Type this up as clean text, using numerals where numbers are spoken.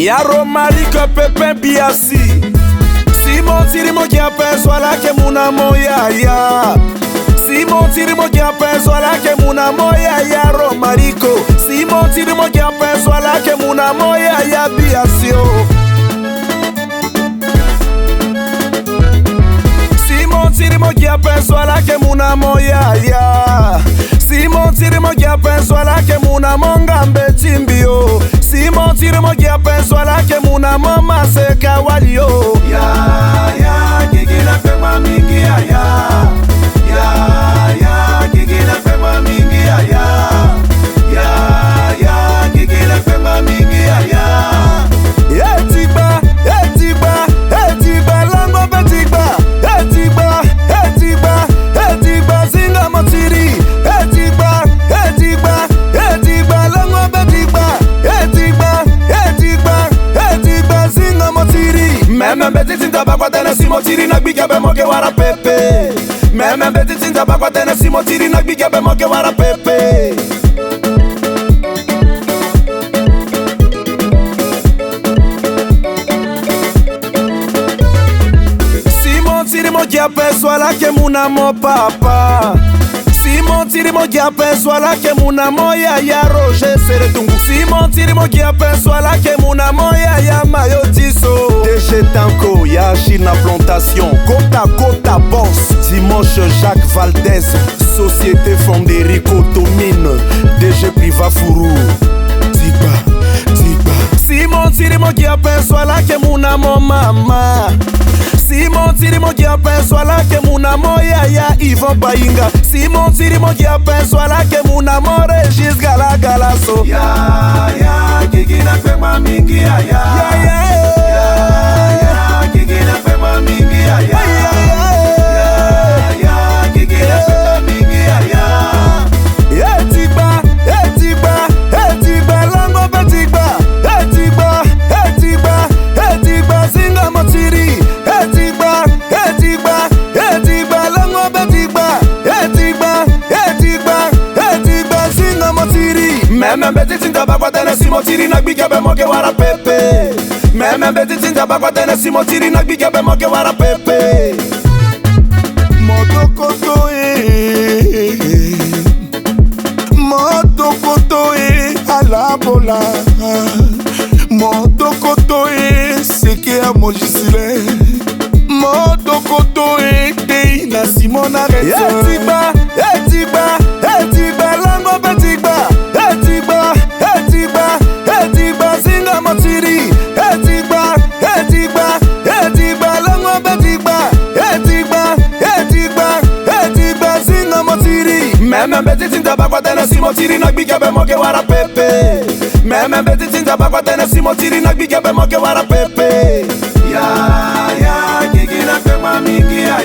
Yaro Malika Pepe Biasi Simon Tirimo qui appelle soit là que mon amour ya Simon Tirimo qui appelle soit là que mon amour Yaro Maliko Simon Tirimo qui appelle soit là que mon amour ya Biasio Simon Tirimo qui appelle soit là que mon amour ya Simon Tirimo qui appelle soit là que mon amour Ngambe Timbio Simon Tirimo qui appelle soit là que mon amour Maseka Walio ya Kiki la fait ma mingi ya Kiki la fait ma mingi ya Kiki la fait ma mingi Etiba lango betiba Etiba zinga matiri Etiba lango betiba Etiba zinga matiri Meme beti tinta bakwa tena simotiri Nakbika be moke wara pepe Meme beti tinta bakwa tena simotiri Nakbika be moke wara pepe Tirimo qui appelle soit là que mon amour papa Simon Tirimo qui appelle soit là que mon amour ya Roger Seretungu Simon Tirimo qui appelle soit là que mon amour ya Mayo Tiso DG Tanko ya China Plantation Kota Boss Dimanche Jacques Valdez Société Fonderico Tomine DG Priva Fourou Tiba Simon Tirimo qui appelle soit là que mon amour mama Simon Tirimo qui appelle soit là que mon amour ya Yvon Bayinga Simon Tirimo qui appelle soit là que mon amour Régis Galasso Kiki la fait ma mingi ya Kiki la fait ma mingi ya Kiki la fait ma mingi Etiba lango betiba Etiba zinga matiri Etiba lango betiba Etiba zinga matiri Meme beti tinta bakwa tena simotiri Nakbika be moke wara pepe Meme beti tinta bakwa tena simotiri Nakbika be moke wara pepe Motokoto alabola Motokoto seke a mojisile Motokoto tei na Simona Rete Etiba lango betiba Etiba zinga matiri Etiba lango betiba Etiba zinga matiri Meme beti tinta bakwa tena simotiri Nakbika be moke wara pepe Meme beti tinta bakwa tena simotiri Nakbika be moke wara pepe Ya Kiki la fait ma mingi ya